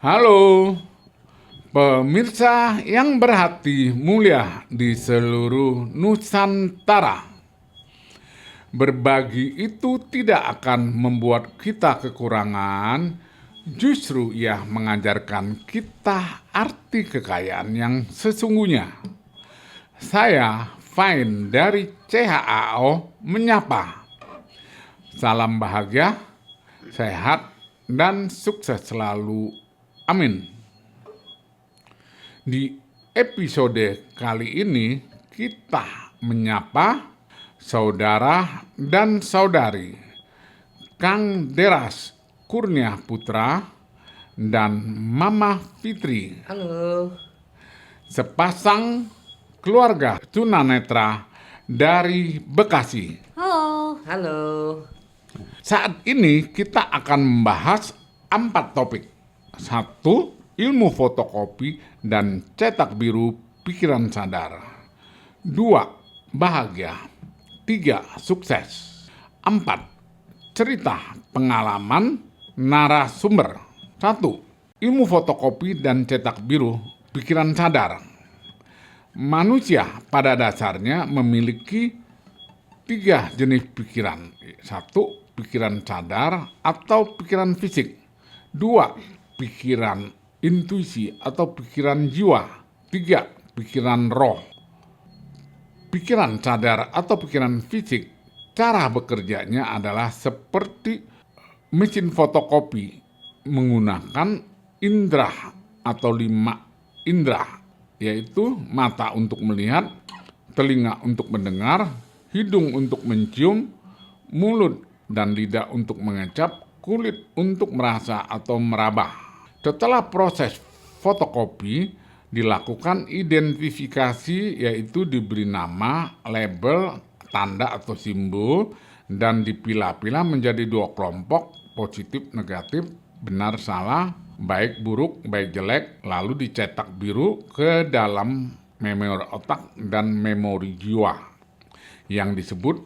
Halo, pemirsa yang berhati mulia di seluruh Nusantara. Berbagi itu tidak akan membuat kita kekurangan, justru ia mengajarkan kita arti kekayaan yang sesungguhnya. Saya, Fain dari CHAO, menyapa. Salam bahagia, sehat, dan sukses selalu. Amin. Di episode kali ini kita menyapa saudara dan saudari Kang Deras Kurnia Putra dan Mama Fitri. Halo. Sepasang keluarga tunanetra dari Bekasi. Halo. Halo. Saat ini kita akan membahas 4 topik. 1. Ilmu fotokopi dan cetak biru pikiran sadar. 2. Bahagia. 3. Sukses. 4. Cerita pengalaman narasumber. 1. Ilmu fotokopi dan cetak biru pikiran sadar. Manusia pada dasarnya memiliki 3 jenis pikiran. 1. Pikiran sadar atau pikiran fisik. 2. Pikiran intuisi atau pikiran jiwa. 3. Pikiran roh. Pikiran sadar atau pikiran fisik, cara bekerjanya adalah seperti mesin fotokopi menggunakan indera atau 5 indera, yaitu mata untuk melihat, telinga untuk mendengar, hidung untuk mencium, mulut dan lidah untuk mengecap, kulit untuk merasa atau meraba. Setelah proses fotokopi dilakukan identifikasi, yaitu diberi nama, label, tanda atau simbol, dan dipilah-pilah menjadi 2 kelompok, positif, negatif, benar, salah, baik, buruk, baik, jelek, lalu dicetak biru ke dalam memori otak dan memori jiwa yang disebut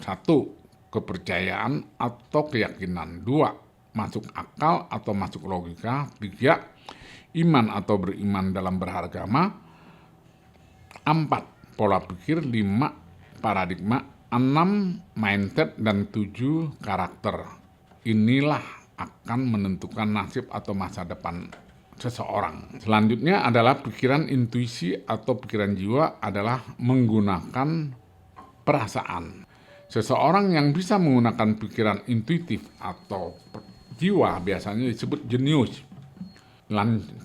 1. Kepercayaan atau keyakinan. 2. Masuk akal atau masuk logika. 3. Iman atau beriman dalam beragama. 4. Pola pikir. 5. Paradigma. 6. Mindset. Dan 7. Karakter. Inilah akan menentukan nasib atau masa depan seseorang. Selanjutnya adalah pikiran intuisi atau pikiran jiwa adalah menggunakan perasaan. Seseorang yang bisa menggunakan pikiran intuitif atau jiwa biasanya disebut jenius.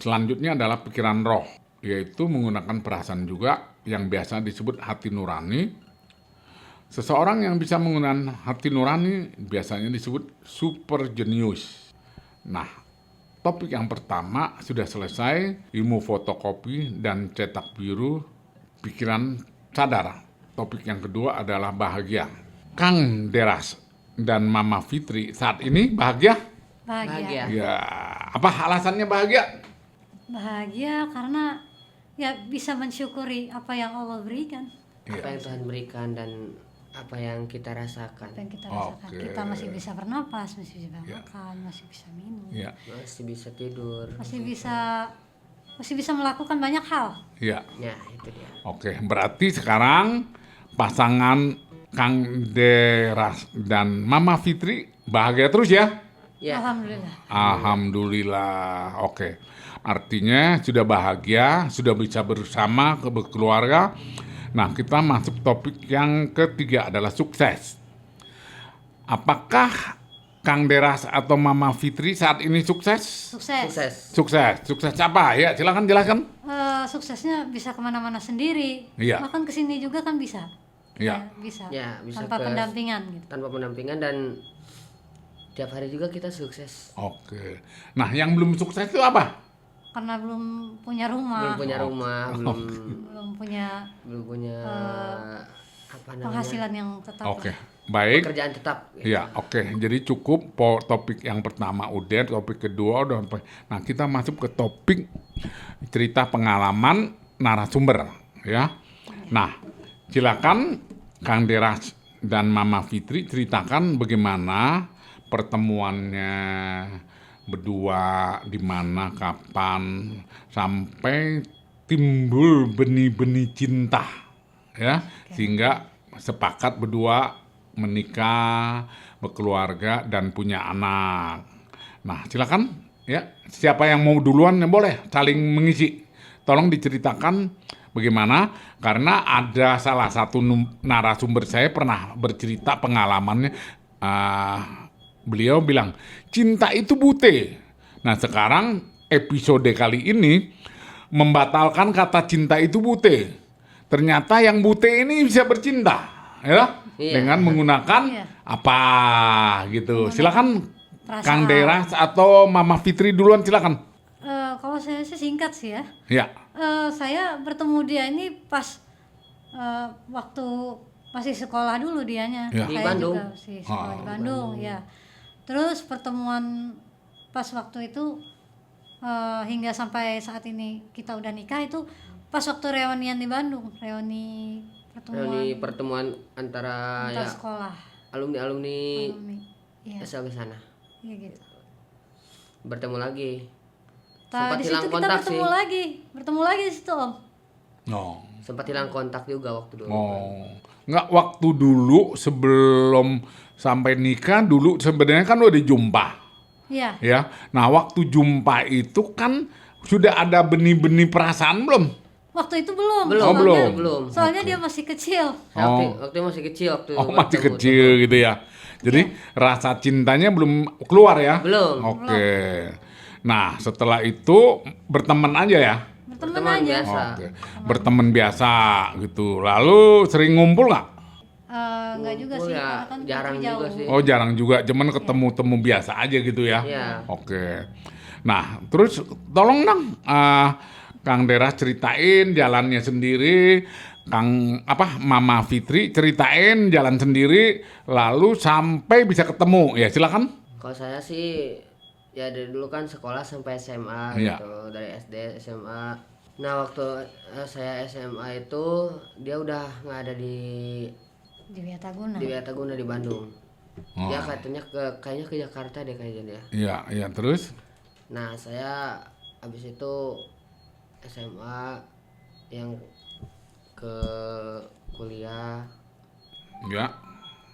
Selanjutnya adalah pikiran roh, yaitu menggunakan perasaan juga yang biasa disebut hati nurani. Seseorang yang bisa menggunakan hati nurani biasanya disebut super jenius. Nah, topik yang pertama sudah selesai, ilmu fotokopi dan cetak biru pikiran sadar. Topik yang kedua adalah bahagia. Kang Deras dan Mama Fitri saat ini bahagia? Bahagia. Ya, apa alasannya bahagia? Bahagia karena ya bisa mensyukuri apa yang Allah berikan, Apa yang Tuhan berikan dan apa yang kita rasakan. apa yang kita rasakan. Oke. Kita masih bisa bernapas, masih bisa Ya. makan, masih bisa minum, Ya, Masih bisa tidur. masih bisa melakukan banyak hal. ya. Ya, itu dia. Oke, berarti sekarang pasangan Kang Deras dan Mama Fitri bahagia terus ya? Ya. Alhamdulillah. Alhamdulillah. Oke. Artinya sudah bahagia, sudah bisa bersama keluarga. Nah, kita masuk topik yang ketiga adalah sukses. Apakah Kang Deras atau Mama Fitri saat ini sukses? Sukses. Sukses. Sukses. Sukses apa? Ya, silakan jelaskan. Suksesnya bisa kemana-mana sendiri. Iya. Bahkan kesini juga kan bisa. Ya. Bisa. Ya, bisa Tanpa pendampingan gitu. Tanpa pendampingan dan tiap hari juga kita sukses. Oke. Nah, yang belum sukses itu apa? Karena belum punya rumah, Belum punya rumah, belum belum punya apa namanya? penghasilan yang tetap. Oke. Baik. Pekerjaan tetap. Ya, oke. Jadi cukup topik yang pertama udah, topik kedua udah. Nah, kita masuk ke topik cerita pengalaman narasumber, ya. Nah, silakan Kang Deras dan Mama Fitri ceritakan bagaimana pertemuannya berdua, di mana, kapan, sampai timbul benih-benih cinta, ya, sehingga sepakat berdua menikah, berkeluarga dan punya anak. Nah, silakan ya, siapa yang mau duluan boleh saling mengisi. Tolong diceritakan bagaimana, karena ada salah satu narasumber saya pernah bercerita pengalamannya. Beliau bilang, cinta itu bute. Nah, sekarang episode kali ini membatalkan kata cinta itu bute. Ternyata yang bute ini bisa bercinta, ya, dengan menggunakan apa gitu. Silakan Kang Deras atau Mama Fitri duluan, silakan. Kalau saya sih singkat sih ya. Ya. Saya bertemu dia ini pas waktu masih sekolah dulu dianya. Ya. Di Saya Bandung. juga masih sekolah di Bandung, ya. Terus pertemuan pas waktu itu hingga sampai saat ini kita udah nikah itu pas waktu reunian di Bandung, reuni pertemuan antara antar ya sekolah. alumni Iya, SLB sana. iya gitu. Bertemu lagi. Di situ kita kontak bertemu lagi di situ, Om. Oh. Sempat hilang kontak juga waktu dulu. Oh. Nggak, waktu dulu sebelum sampai nikah dulu sebenarnya kan udah jumpa. Iya. Ya. Nah, waktu jumpa itu kan sudah ada benih-benih perasaan belum? Waktu itu belum. Belum. Soalnya dia masih kecil. Waktu masih kecil waktu. Masih bertemu kecil tuh. gitu ya. Jadi rasa cintanya belum keluar ya? Belum. Oke. Nah, setelah itu berteman aja ya? Berteman aja. biasa. Oke. Berteman biasa gitu. Lalu sering ngumpul nggak? Enggak juga sih, ya, karena kan jarang jauh. juga sih. Oh, jarang juga. Cuman ketemu-temu biasa aja gitu ya? Iya. Oke. Nah, terus tolong dong Kang Deras ceritain jalannya sendiri, Mama Fitri ceritain jalan sendiri, lalu sampai bisa ketemu. Ya, silakan. Kalau saya sih ya dari dulu kan sekolah sampai SMA Iya. gitu, dari SD, SMA. Nah, waktu saya SMA itu dia udah nggak ada di Wiataguna. Wiataguna di Bandung. Dia Oh. kayaknya ke Jakarta deh kayaknya dia. Iya, iya, terus? Nah, saya habis itu SMA yang ke kuliah. Ya,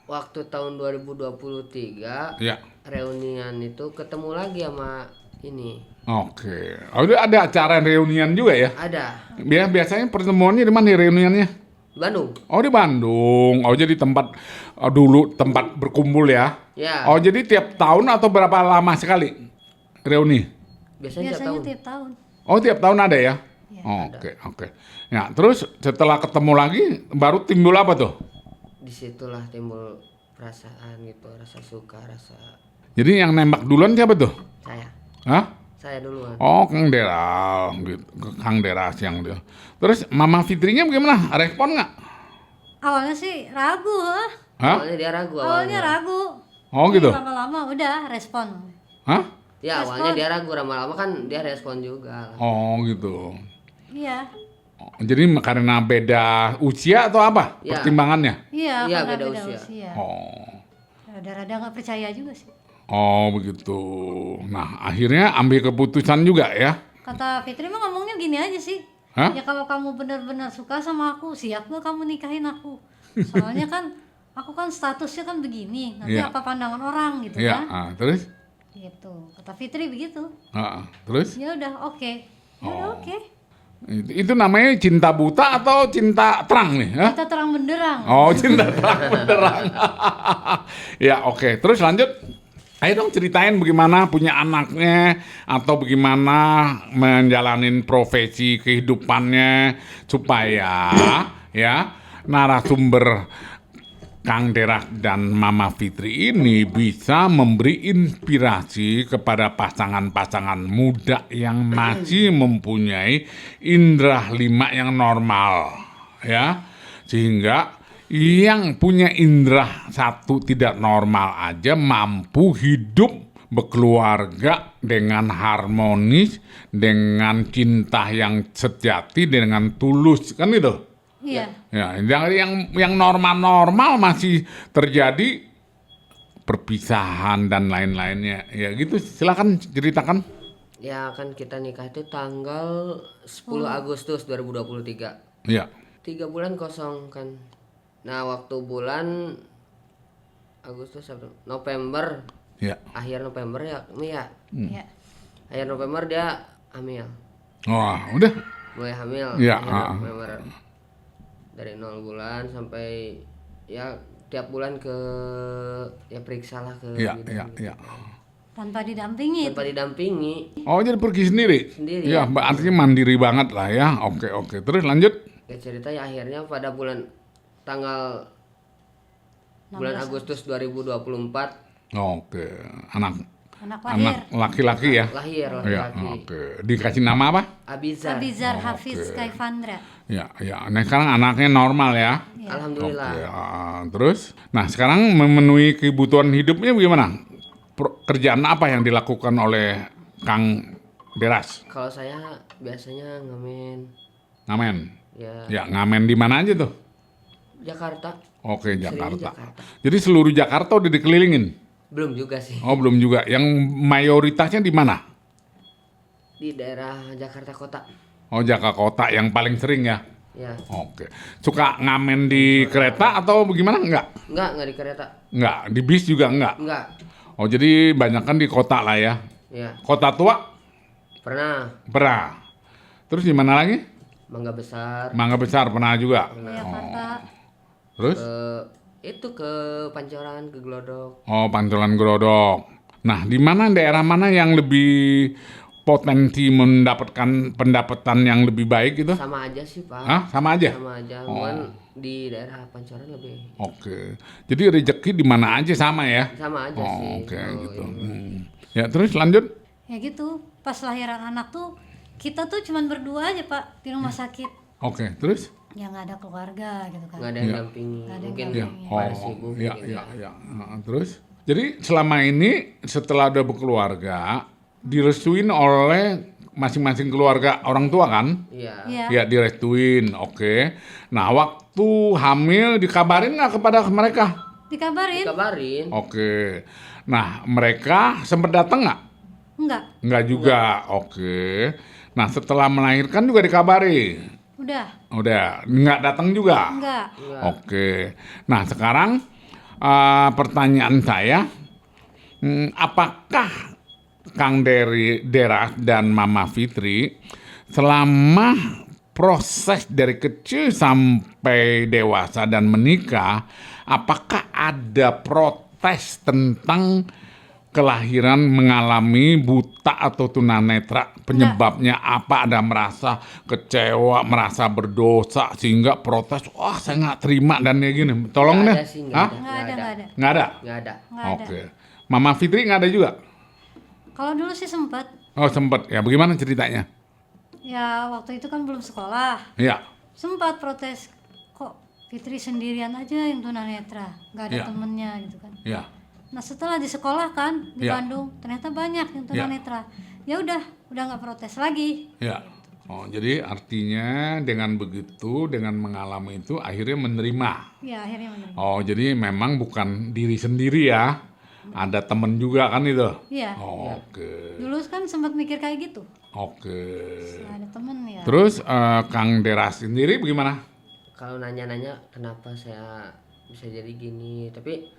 Waktu tahun 2023 ya. reunian itu ketemu lagi sama ini. Oke. Oh, udah ada acara reunian juga ya? Ada Biasanya pertemuannya di mana reuniannya? di Bandung. Oh, di Bandung. Oh, jadi tempat dulu tempat berkumpul ya? Ya. Oh, jadi tiap tahun atau berapa lama sekali reuni? Biasanya tiap tahun. tiap tahun. Oh, tiap tahun ada ya? Iya. Oke. Ya, terus setelah ketemu lagi baru timbul apa tuh? Disitulah timbul perasaan gitu, rasa suka, rasa Jadi yang nembak duluan siapa tuh? saya. Hah? Saya duluan. Oh, Kang Deras, gitu. Kang Deras yang dia. Terus Mama Fitrinya bagaimana? Respon nggak? Awalnya sih ragu, Hah? Awalnya dia ragu awalnya ragu. Oh, Tapi gitu. lama-lama udah respon. Hah? Ya, awalnya dia ragu, lama-lama kan dia respon juga. Oh, gitu. Iya, Oh, jadi karena beda usia atau apa? Ya. Pertimbangannya? iya, Iya, karena beda beda usia. usia. Oh. Rada-rada nggak percaya juga sih. Oh, begitu. Nah, akhirnya ambil keputusan juga ya? Kata Fitri mah ngomongnya gini aja sih. Hah? Ya kalau kamu benar-benar suka sama aku, siap gak kamu nikahin aku? Soalnya kan aku kan statusnya kan begini. Nanti Iya. apa pandangan orang gitu Iya, kan? terus? Gitu. Kata Fitri begitu. Terus? Ya udah oke. Ya udah Oh. oke. Itu namanya cinta buta atau cinta terang nih? Hah? Kita terang benderang. Oh, cinta terang benderang. Ya, oke. Terus lanjut. Ayo dong ceritain bagaimana punya anaknya atau bagaimana menjalanin profesi kehidupannya supaya ya narasumber Kang Deras dan Mama Fitri ini bisa memberi inspirasi kepada pasangan-pasangan muda yang masih mempunyai indera lima yang normal, ya, sehingga yang punya indera satu tidak normal aja mampu hidup berkeluarga dengan harmonis, dengan cinta yang sejati, dengan tulus, kan gitu. Iya. Ya, yang normal-normal masih terjadi perpisahan dan lain-lainnya. Ya gitu, silakan ceritakan. Ya kan kita nikah itu tanggal 10 Agustus 2023. Ya, 3 bulan kosong kan. Nah waktu bulan Agustus November, ya. akhir November ya Mi ya. Ya. Akhir November dia hamil, Oh, udah. mulai hamil. Ya, akhir November. Dari 0 bulan sampai ya tiap bulan ke ya periksa lah ke Ya, bidan. ya, ya. Tanpa didampingi. Tanpa didampingi Oh, jadi pergi sendiri? sendiri Ya, artinya mandiri banget lah ya. Oke, oke. Terus lanjut. ya cerita ya akhirnya pada tanggal bulan Agustus 2024 Oke, anak Anak lahir. anak laki-laki ya. lahir Ya, laki-laki oke. Dikasih nama apa? Abizar. Abizar Hafiz Kaifandra. Ya, ya. Nah, sekarang anaknya normal ya. Alhamdulillah. Oke, terus, nah sekarang memenuhi kebutuhan hidupnya bagaimana? Kerjaan apa yang dilakukan oleh Kang Deras? Kalau saya biasanya ngamen Ngamen. ya Ya, ngamen di mana aja tuh? Jakarta. Oke, Seringnya Jakarta. Jakarta. Jadi seluruh Jakarta udah dikelilingin? Belum juga sih Oh, belum juga. Yang mayoritasnya di mana? di daerah Jakarta Kota. Oh, Jakarta Kota yang paling sering ya? Ya, Oke. Suka ngamen di kereta atau bagaimana? enggak di kereta. Enggak. Di bis juga enggak? Enggak. Oh, jadi banyak kan di kota lah ya? Ya, Kota tua? pernah Pernah. Terus di mana lagi? Mangga Besar Mangga Besar pernah juga. Jakarta. Terus? itu ke Pancoran, ke Glodok. Oh, Pantulan Glodok. Nah, di mana daerah mana yang lebih potensi mendapatkan pendapatan yang lebih baik gitu? Sama aja sih, Pak. Hah? Sama aja? Sama aja. Cuman di daerah Pancoran lebih Oke. Jadi rezeki di mana aja sama ya? sama aja Oh, sih. oke kalau gitu. ini. Ya, terus lanjut. Ya gitu. Pas lahiran anak tuh kita tuh cuman berdua aja Pak di rumah sakit. Oke, terus? Ya nggak ada keluarga gitu kan. Nggak ada yang dampingi. Nggak ada yang Mungkin Ya. pada sibuk. ya, mungkin ya, ya. Terus? Jadi selama ini setelah udah berkeluarga direstuin oleh masing-masing keluarga orang tua kan? Iya. Iya. Ya, direstuin. Oke. Nah, waktu hamil dikabarin nggak kepada mereka? Dikabarin? Dikabarin. Oke. Nah, mereka sempat datang nggak? Enggak. Nggak juga. Oke. Nah, setelah melahirkan juga dikabari? Udah. Udah. Nggak datang juga? Enggak. Oke. Nah, sekarang pertanyaan saya, apakah Kang Deras dan Mama Fitri selama proses dari kecil sampai dewasa dan menikah, apakah ada protes tentang kelahiran mengalami buta atau tunanetra? Penyebabnya apa? Ada merasa kecewa, merasa berdosa sehingga protes, wah saya nggak terima dan kayak gini. Tolong Nggak deh. ada sih, Hah? Nggak ada. Nggak ada? Nggak ada. Nggak ada. Oke. Mama Fitri nggak ada juga? Kalau dulu sih sempat. Oh sempet. Ya bagaimana ceritanya? Ya waktu itu kan belum sekolah. Ya. Sempat protes. Kok Fitri sendirian aja yang tunanetra, nggak ada Iya. temennya gitu kan. Ya. Nah setelah di sekolah kan di Iya. Bandung ternyata banyak yang tunanetra. Ya udah nggak protes lagi. Ya. Oh, jadi artinya dengan begitu, dengan mengalami itu akhirnya menerima. Ya akhirnya menerima. Oh, jadi memang bukan diri sendiri ya. Ada temen juga kan itu? Iya. Oh, oke. Dulu kan sempat mikir kayak gitu. Oke. Setelah ada temen ya. Terus Kang Deras sendiri bagaimana? Kalau nanya-nanya kenapa saya bisa jadi gini, tapi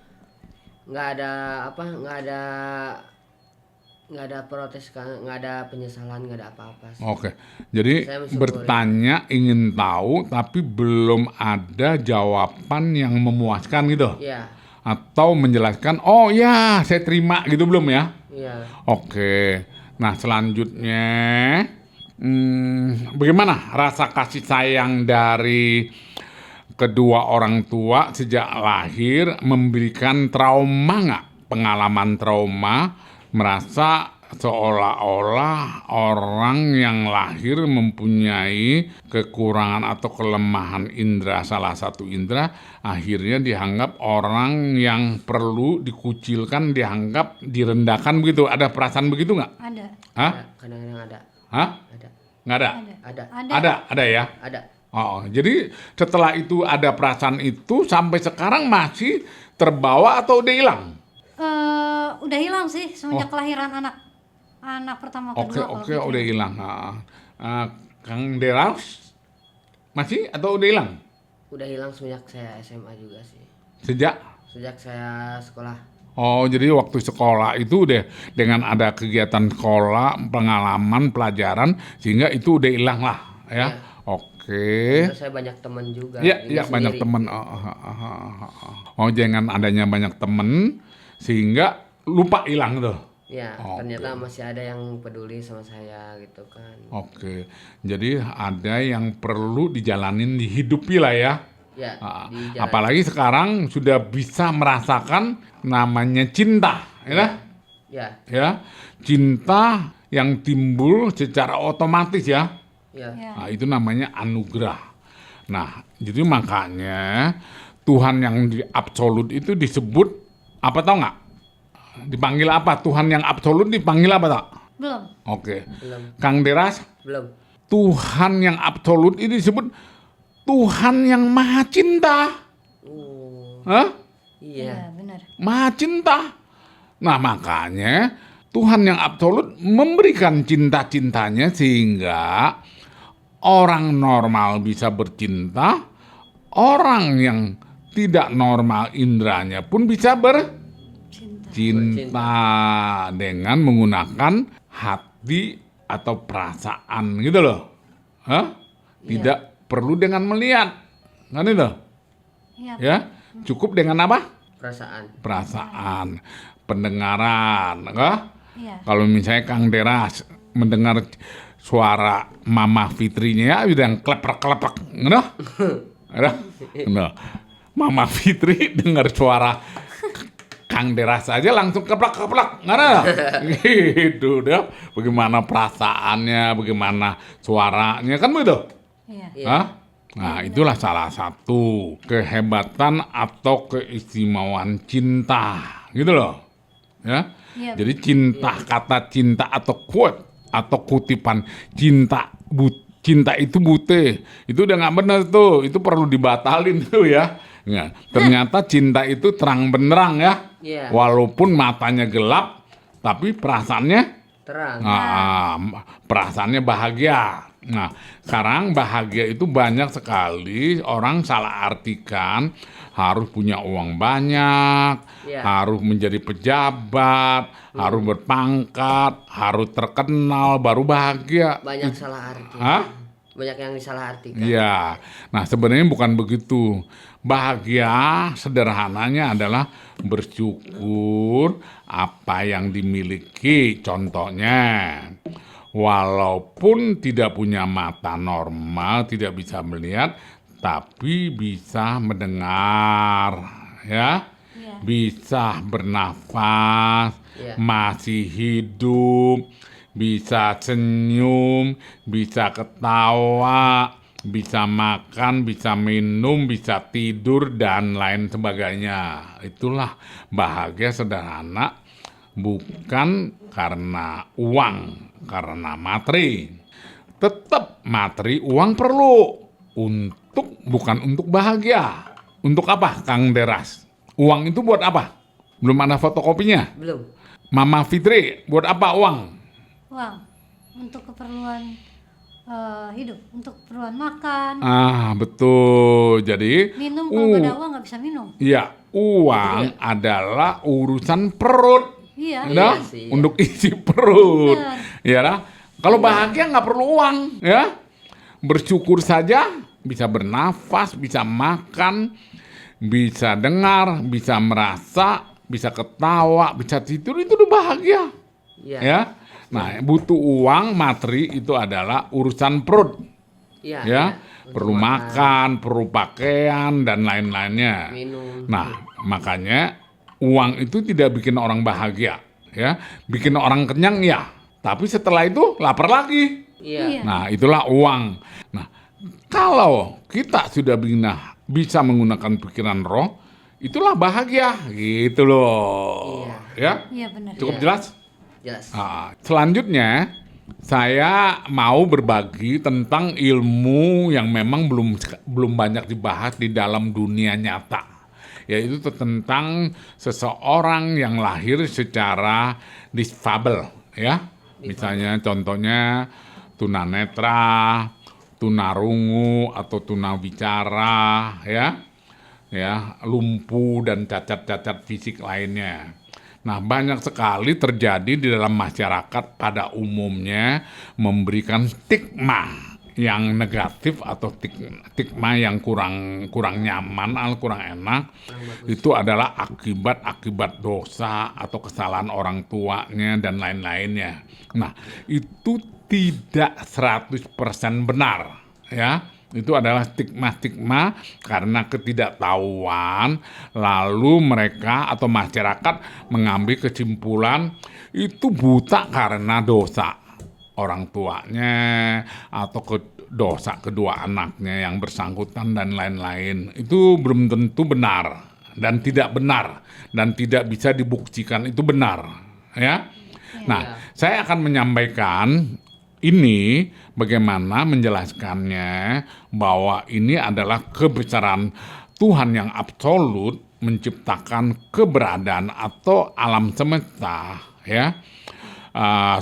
nggak ada protes, nggak ada penyesalan, nggak ada apa-apa sih. Oke. Jadi Saya mensyukuri. bertanya ingin tahu tapi belum ada jawaban yang memuaskan gitu. Iya, Atau menjelaskan, oh ya saya terima gitu belum ya? iya. Oke. Nah selanjutnya, bagaimana rasa kasih sayang dari kedua orang tua sejak lahir memberikan trauma nggak? Pengalaman trauma, merasa seolah-olah orang yang lahir mempunyai kekurangan atau kelemahan indera, salah satu indera, akhirnya dianggap orang yang perlu dikucilkan, dianggap direndahkan begitu. Ada perasaan begitu nggak? Ada. Hah? Kadang-kadang ada. Hah? Ada. Nggak ada? Ada. Ada ya? Ada. Oh, jadi setelah itu ada perasaan itu sampai sekarang masih terbawa atau udah hilang? Udah hilang sih semenjak kelahiran anak pertama Oke, kedua. kalau oke, gitu. udah hilang. Kang Deras masih atau udah hilang? Udah hilang semenjak saya SMA juga sih. Sejak? Sejak saya sekolah. Oh, jadi waktu sekolah itu udah dengan ada kegiatan sekolah, pengalaman, pelajaran, sehingga itu udah hilang lah, ya. Iya. Oke. Terus saya banyak teman juga. Iya, Ini iya banyak sendiri. temen. Oh, jangan adanya banyak temen sehingga lupa hilang tuh. Ya, Oke. ternyata masih ada yang peduli sama saya gitu kan. Oke, jadi ada yang perlu dijalanin dihidupi lah ya. Ya, di jalan. Apalagi sekarang sudah bisa merasakan namanya cinta, ya. Ya, Ya, cinta yang timbul secara otomatis ya. ya. Ya. Nah, itu namanya anugerah. Nah, jadi makanya Tuhan yang di absolut itu disebut apa tau nggak? Dipanggil apa? Tuhan yang absolut dipanggil apa tak? Belum. Oke. Belum. Kang Deras, Belum. Tuhan yang absolut itu disebut Tuhan yang maha cinta. Oh, Hah? iya. Ya, benar. Maha cinta. Nah, makanya Tuhan yang absolut memberikan cinta-cintanya sehingga orang normal bisa bercinta, orang yang tidak normal indranya pun bisa bercinta dengan menggunakan hati atau perasaan gitu loh. Hah? Tidak perlu dengan melihat. Kan itu? Iya. Ya, cukup dengan apa? Perasaan. Perasaan, pendengaran, enggak? Iya. Kalau misalnya Kang Deras mendengar suara Mama Fitrinya ya udah yang kleprak-kleprak, ngono? Ngono. Mama Fitri dengar suara Kang Deras aja langsung keplak-keplak, ngono? Gitu dah. Bagaimana perasaannya, bagaimana suaranya, kan begitu? Iya. Iya. Hah? Nah, itulah salah satu kehebatan atau keistimewaan cinta, gitu loh. Ya. Iya. Jadi cinta, kata cinta atau quote atau kutipan cinta cinta itu bute. Itu udah nggak benar tuh. Itu perlu dibatalin tuh ya. Ya, ternyata cinta itu terang benderang ya. Iya. Walaupun matanya gelap, tapi perasaannya Terang. perasaannya bahagia. Nah, sekarang bahagia itu banyak sekali orang salah artikan harus punya uang banyak, Iya. harus menjadi pejabat, harus berpangkat, harus terkenal baru bahagia. Banyak salah arti. Hah? Banyak yang disalah artikan. Iya. Nah, sebenarnya bukan begitu. Bahagia sederhananya adalah bersyukur apa yang dimiliki. Contohnya, walaupun tidak punya mata normal, tidak bisa melihat, tapi bisa mendengar, ya. Iya. Bisa bernafas, Iya. masih hidup, bisa senyum, bisa ketawa, bisa makan, bisa minum, bisa tidur, dan lain sebagainya. Itulah bahagia sederhana, bukan karena uang, karena materi. Tetap materi uang perlu, bukan untuk bahagia. Untuk apa, Kang Deras? Uang itu buat apa? Belum ada fotokopinya. Belum. Mama Fitri, buat apa uang? Uang untuk keperluan hidup, untuk keperluan makan, Betul. Jadi, minum. Kalau nggak ada uang nggak bisa minum. ya, uang adalah urusan perut. Iya. Nah, Iya sih, iya. untuk isi perut. Benar. Ya, lah. Kalau bahagia nggak perlu uang, ya. Bersyukur saja, bisa bernafas, bisa makan, bisa dengar, bisa merasa, bisa ketawa, bisa tidur, itu udah bahagia. Iya. Ya. Nah, butuh uang, materi itu adalah urusan perut. Iya. Ya, iya. Untuk perlu makan, perlu pakaian, dan lain-lainnya. minum. Nah, makanya uang itu tidak bikin orang bahagia, ya. Bikin orang kenyang, ya. Tapi setelah itu lapar lagi. Iya. Iya. Nah, itulah uang. Nah, kalau kita sudah bisa menggunakan pikiran roh, itulah bahagia, gitu loh. Ya, Iya, benar. cukup Iya. jelas? Jelas. Selanjutnya, saya mau berbagi tentang ilmu yang memang belum banyak dibahas di dalam dunia nyata. yaitu tentang seseorang yang lahir secara difabel, ya. Misalnya contohnya tunanetra, tunarungu atau tunawicara, ya, lumpuh dan cacat-cacat fisik lainnya. Nah, banyak sekali terjadi di dalam masyarakat pada umumnya memberikan stigma yang negatif atau stigma yang kurang nyaman, kurang enak. Itu adalah akibat dosa atau kesalahan orang tuanya dan lain-lainnya. Nah, itu tidak 100% benar, ya. Itu adalah stigma-stigma karena ketidaktahuan, lalu mereka atau masyarakat mengambil kesimpulan itu buta karena dosa orang tuanya atau dosa kedua anaknya yang bersangkutan dan lain-lain. Itu belum tentu benar dan tidak benar dan tidak bisa dibuktikan itu benar, ya. Nah, saya akan menyampaikan ini bagaimana menjelaskannya bahwa ini adalah kebesaran Tuhan yang absolut menciptakan keberadaan atau alam semesta, ya,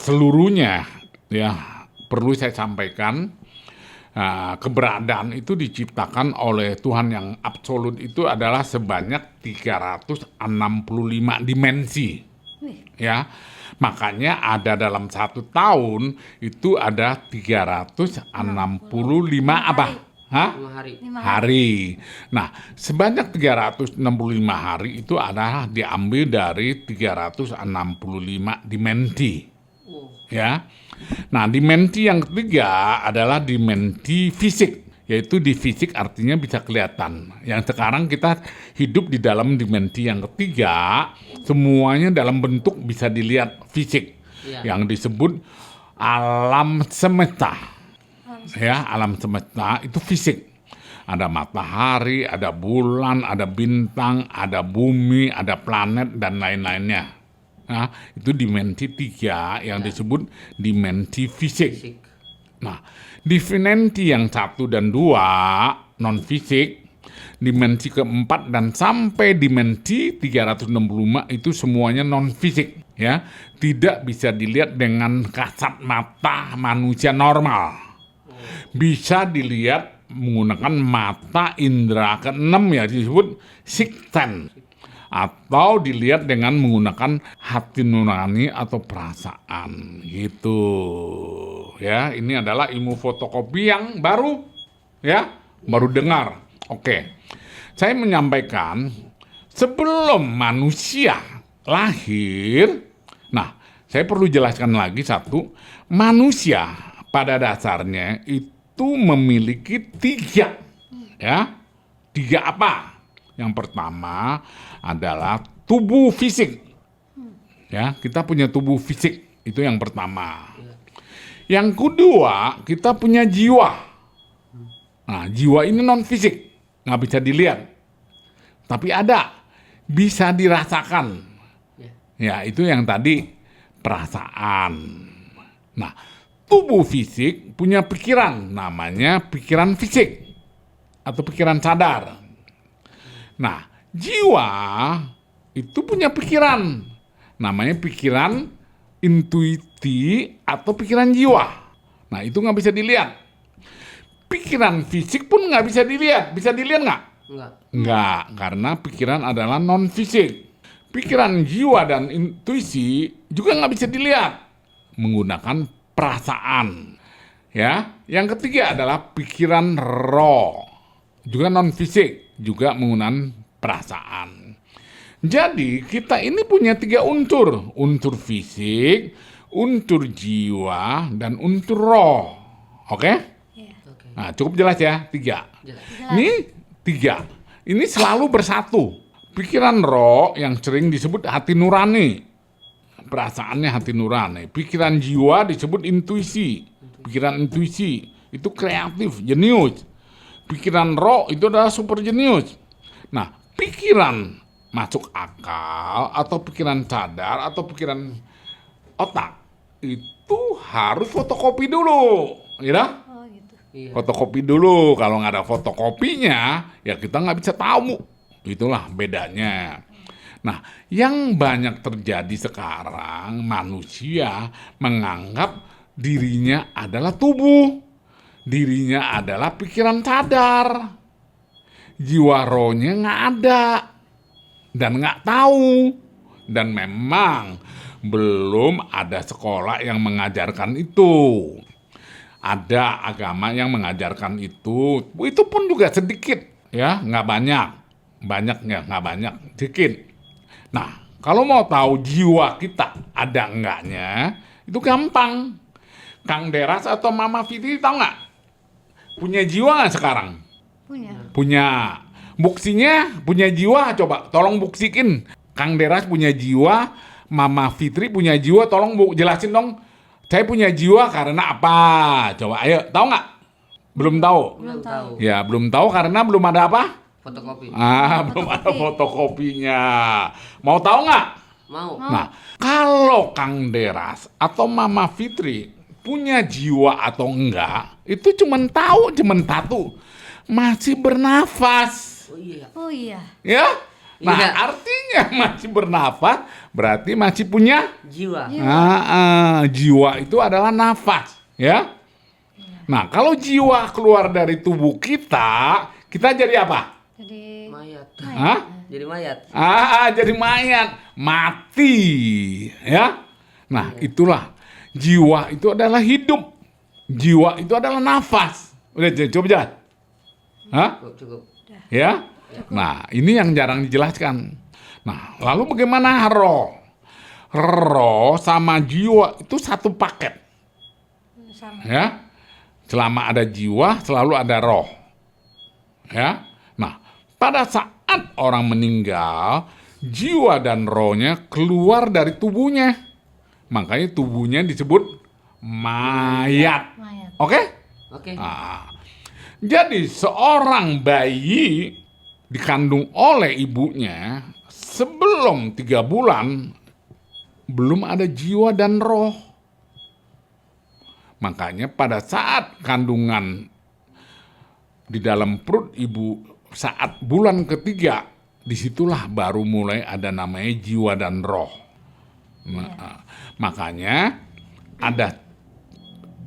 seluruhnya, ya. Perlu saya sampaikan, keberadaan itu diciptakan oleh Tuhan yang absolut itu adalah sebanyak 365 dimensi, ya. Makanya ada dalam 1 tahun itu ada 365 apa? Hah? 5 hari. Hari. Nah, sebanyak 365 hari itu adalah diambil dari 365 dimensi. Ya. Nah, dimensi yang ketiga adalah dimensi fisik. Yaitu di fisik artinya bisa kelihatan. Yang sekarang kita hidup di dalam dimensi yang ketiga, semuanya dalam bentuk bisa dilihat fisik. Yang disebut alam semesta. Ya, alam semesta itu fisik. Ada matahari, ada bulan, ada bintang, ada bumi, ada planet, dan lain-lainnya. Nah, itu dimensi 3 yang disebut dimensi fisik. Nah, dimensi yang 1 dan 2 non-fisik, dimensi keempat dan sampai dimensi 365 itu semuanya non-fisik, ya. Tidak bisa dilihat dengan kasat mata manusia normal. Bisa dilihat menggunakan mata indera ke-6 ya, disebut sixth sense. Atau dilihat dengan menggunakan hati nurani atau perasaan, gitu. Ya, ini adalah ilmu fotokopi yang baru, ya, baru dengar. Oke, saya menyampaikan sebelum manusia lahir. Nah, saya perlu jelaskan lagi satu, manusia pada dasarnya itu memiliki 3, ya, 3 apa? Yang pertama adalah tubuh fisik, ya, kita punya tubuh fisik, itu yang pertama. Yang kedua, kita punya jiwa. Nah, jiwa ini non fisik, nggak bisa dilihat, tapi ada, bisa dirasakan. Ya, itu yang tadi perasaan. Nah, tubuh fisik punya pikiran, namanya pikiran fisik atau pikiran sadar. Nah, jiwa itu punya pikiran, namanya pikiran intuiti atau pikiran jiwa. Nah, itu nggak bisa dilihat. Pikiran fisik pun nggak bisa dilihat. Bisa dilihat nggak? Nggak, karena pikiran adalah non fisik. Pikiran jiwa dan intuisi juga nggak bisa dilihat, menggunakan perasaan. Ya, yang ketiga adalah pikiran roh, juga non fisik, juga menggunakan perasaan. Jadi kita ini punya 3 unsur, unsur fisik, unsur jiwa, dan unsur roh. Oke? Nah, cukup jelas ya, 3. Ini 3. Ini selalu bersatu. Pikiran roh yang sering disebut hati nurani. Perasaannya hati nurani. Pikiran jiwa disebut intuisi. Pikiran intuisi itu kreatif, jenius. Pikiran roh itu adalah super jenius. Nah, pikiran masuk akal atau pikiran sadar atau pikiran otak itu harus fotokopi dulu, ya? Oh gitu. Fotokopi dulu. Kalau nggak ada fotokopinya, ya kita nggak bisa tahu Itulah bedanya. Nah, yang banyak terjadi sekarang, manusia menganggap dirinya adalah tubuh, dirinya adalah pikiran sadar, jiwa rohnya nggak ada dan nggak tahu. Dan memang belum ada sekolah yang mengajarkan itu. Ada agama yang mengajarkan itu pun juga sedikit, ya, nggak banyak. Banyaknya nggak banyak, sedikit. Nah, kalau mau tahu jiwa kita ada enggaknya, itu gampang. Kang Deras atau Mama Fitri tahu nggak? Punya jiwa nggak sekarang? Punya. Punya. Buksinya punya jiwa, coba tolong buktikin. Kang Deras punya jiwa, Mama Fitri punya jiwa, tolong jelasin dong. Saya punya jiwa karena apa? Coba ayo, tahu nggak? Belum tahu. Belum tahu. Ya, belum tahu karena belum ada apa? Fotokopi. Belum ada fotokopinya. Mau tahu nggak? Mau. Nah, kalau Kang Deras atau Mama Fitri punya jiwa atau enggak, itu cuman tahu, cuman satu, masih bernafas. Oh iya. Oh iya. Ya? Nah, Iya. artinya masih bernafas, berarti masih punya Jiwa. jiwa itu adalah nafas, ya? Nah, kalau jiwa keluar dari tubuh kita jadi apa? Jadi Mayat. Hah? Jadi mayat. Jadi mayat, mati, ya. Nah, itulah jiwa itu adalah hidup, jiwa itu adalah nafas. Udah, coba jalan. Hah? Cukup. Ya. Nah, ini yang jarang dijelaskan. Nah, lalu bagaimana roh? Roh sama jiwa itu satu paket, sama. ya. Selama ada jiwa, selalu ada roh, ya. Nah, pada saat orang meninggal, jiwa dan rohnya keluar dari tubuhnya. Makanya tubuhnya disebut mayat. Mayat. Oke? Oke. Jadi seorang bayi dikandung oleh ibunya sebelum 3 bulan belum ada jiwa dan roh. Makanya pada saat kandungan di dalam perut ibu saat bulan ketiga, disitulah baru mulai ada namanya jiwa dan roh. Makanya ada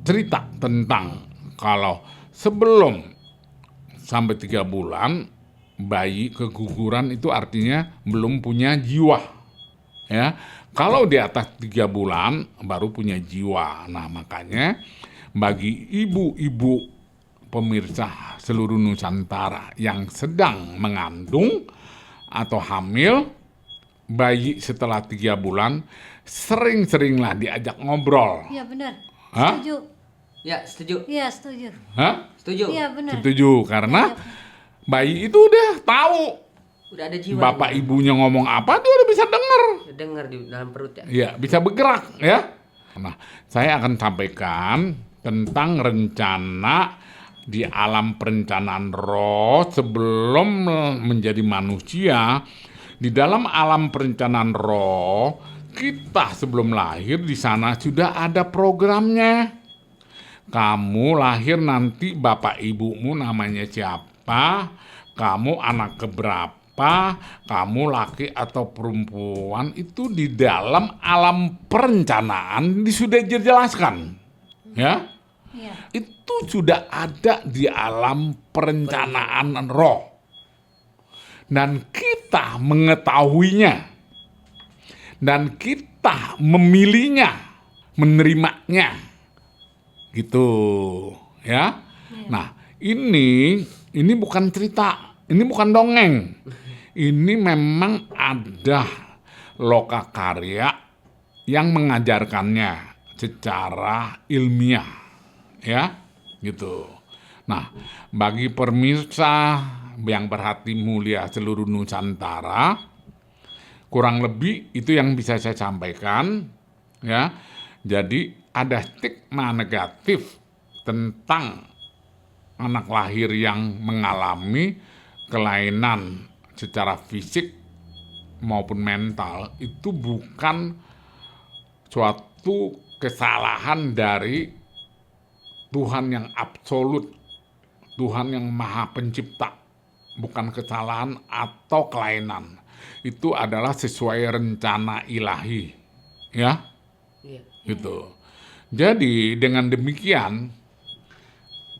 cerita tentang kalau sebelum sampai 3 bulan bayi keguguran itu artinya belum punya jiwa, ya. Kalau di atas 3 bulan baru punya jiwa. Nah, makanya bagi ibu-ibu pemirsa seluruh Nusantara yang sedang mengandung atau hamil, bayi setelah 3 bulan sering-seringlah diajak ngobrol. Iya benar. Hah? Setuju. Ya, setuju. Iya setuju. Hah? Setuju. Iya benar. Setuju, karena bayi itu udah tahu Udah ada jiwa. bapak ibunya ngomong apa, dia udah bisa dengar. Dengar di dalam perut ya. Ya, bisa bergerak, ya. Nah, saya akan sampaikan tentang rencana di alam perencanaan roh sebelum menjadi manusia. Di dalam alam perencanaan roh, kita sebelum lahir di sana sudah ada programnya. Kamu lahir nanti bapak ibumu namanya siapa, kamu anak keberapa, kamu laki atau perempuan, itu di dalam alam perencanaan sudah dijelaskan, ya. Iya. Itu sudah ada di alam perencanaan roh. Dan kita mengetahuinya. Dan kita memilihnya, menerimanya. Gitu, ya. Nah, ini bukan cerita, ini bukan dongeng. Ini memang ada lokakarya yang mengajarkannya secara ilmiah, ya, gitu. Nah, bagi pemirsa yang berhati mulia seluruh Nusantara, kurang lebih itu yang bisa saya sampaikan, ya. Jadi ada stigma negatif tentang anak lahir yang mengalami kelainan secara fisik maupun mental, itu bukan suatu kesalahan dari Tuhan yang absolut, Tuhan yang maha pencipta, bukan kesalahan atau kelainan. Itu adalah sesuai rencana ilahi, ya, Iya. gitu. Jadi dengan demikian,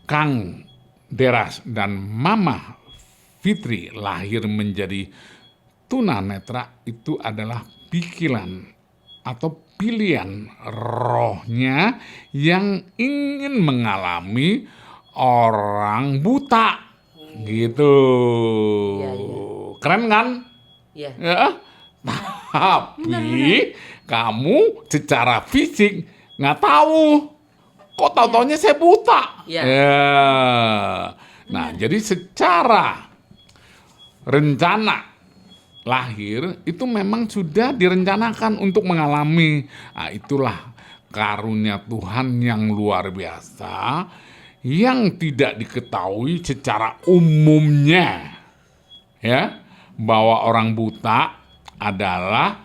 Kang Deras dan Mama Fitri lahir menjadi tunanetra itu adalah pikiran atau pilihan rohnya yang ingin mengalami orang buta, gitu. Iya, iya. Keren kan? Iya. Ya, tapi kamu secara fisik nggak tahu. Kok tahu-taunya saya buta? Iya. Ya. Nah, jadi secara rencana lahir itu memang sudah direncanakan untuk mengalami. Nah, itulah karunia Tuhan yang luar biasa yang tidak diketahui secara umumnya. Ya, bahwa orang buta adalah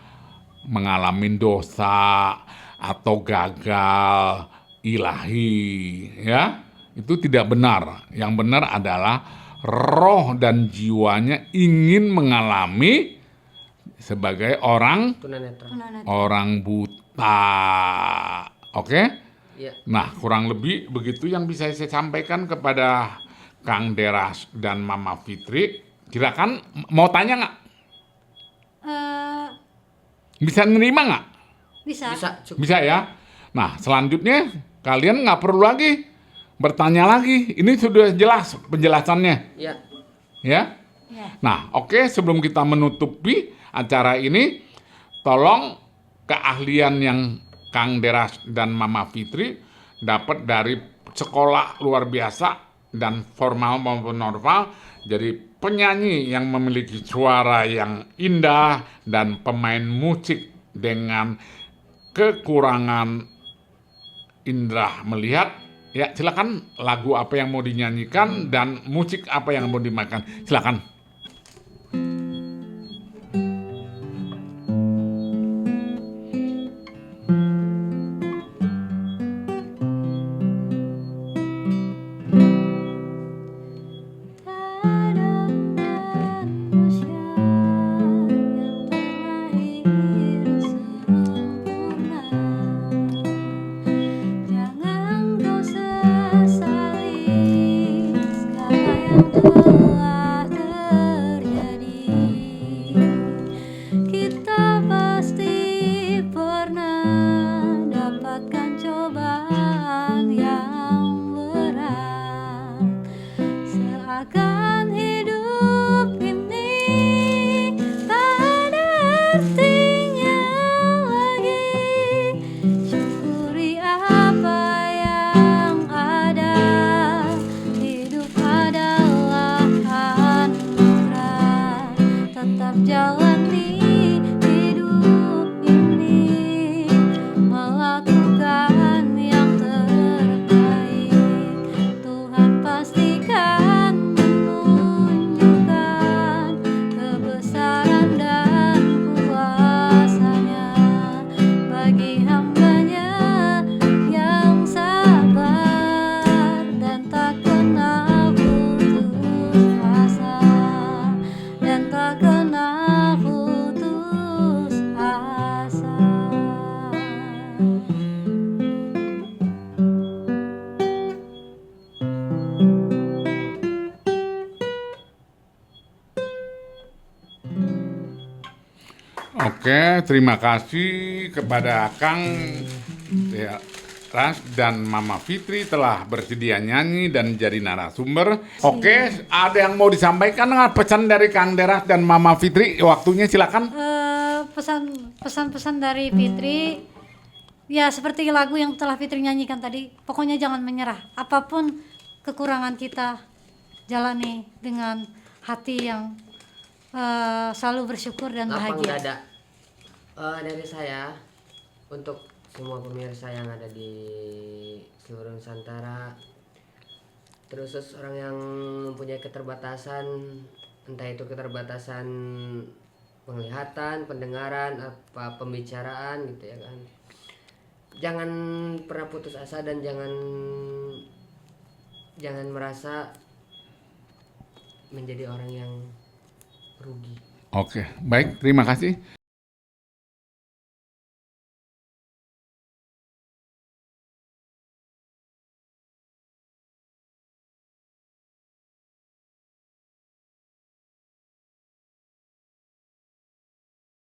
mengalami dosa atau gagal ilahi, ya. Itu tidak benar. Yang benar adalah roh dan jiwanya ingin mengalami sebagai orang Tunanetra. buta. Oke? Iya. Nah, kurang lebih begitu yang bisa saya sampaikan kepada Kang Deras dan Mama Fitri. Silakan, mau tanya nggak? Eh, Bisa nerima nggak? bisa. Bisa cukup. Bisa ya. Nah, selanjutnya kalian nggak perlu lagi bertanya lagi. Ini sudah jelas penjelasannya, Iya. ya. Ya. Nah, oke, sebelum kita menutupi acara ini, tolong keahlian yang Kang Deras dan Mama Fitri dapat dari sekolah luar biasa dan formal maupun normal, jadi penyanyi yang memiliki suara yang indah dan pemain musik dengan kekurangan indera melihat. Ya, silakan lagu apa yang mau dinyanyikan dan musik apa yang mau dimainkan. Silakan. Ada manusia yang terlahir sempurna. Jangan kau sesali segala yang telah terjadi. Kita pasti pernah dapatkan cobaan yang berat. Seakan hidup ini tak ada artinya lagi. Syukuri apa yang ada. Hidup adalah anugerah. Tetap jalani hidup ini, melakukan yang terbaik. Tuhan pastikan menunjukkan kebesaran dan kuasa-Nya bagi hamba-Nya yang sabar dan tak kenal putus asa, dan tak kenal putus asa. Oke, terima kasih kepada Kang Deras dan Mama Fitri telah bersedia nyanyi dan jadi narasumber. Oke, ada yang mau disampaikan dengan pesan dari Kang Deras dan Mama Fitri? Waktunya silakan. Pesan-pesan dari Fitri, ya seperti lagu yang telah Fitri nyanyikan tadi, pokoknya jangan menyerah. Apapun kekurangan kita, jalani dengan hati yang selalu bersyukur dan Lapang bahagia. dada. Dari saya untuk semua pemirsa yang ada di seluruh Nusantara, terus orang yang mempunyai keterbatasan, entah itu keterbatasan penglihatan, pendengaran, apa pembicaraan gitu ya kan. Jangan pernah putus asa dan jangan merasa menjadi orang yang rugi. Oke, baik, terima kasih.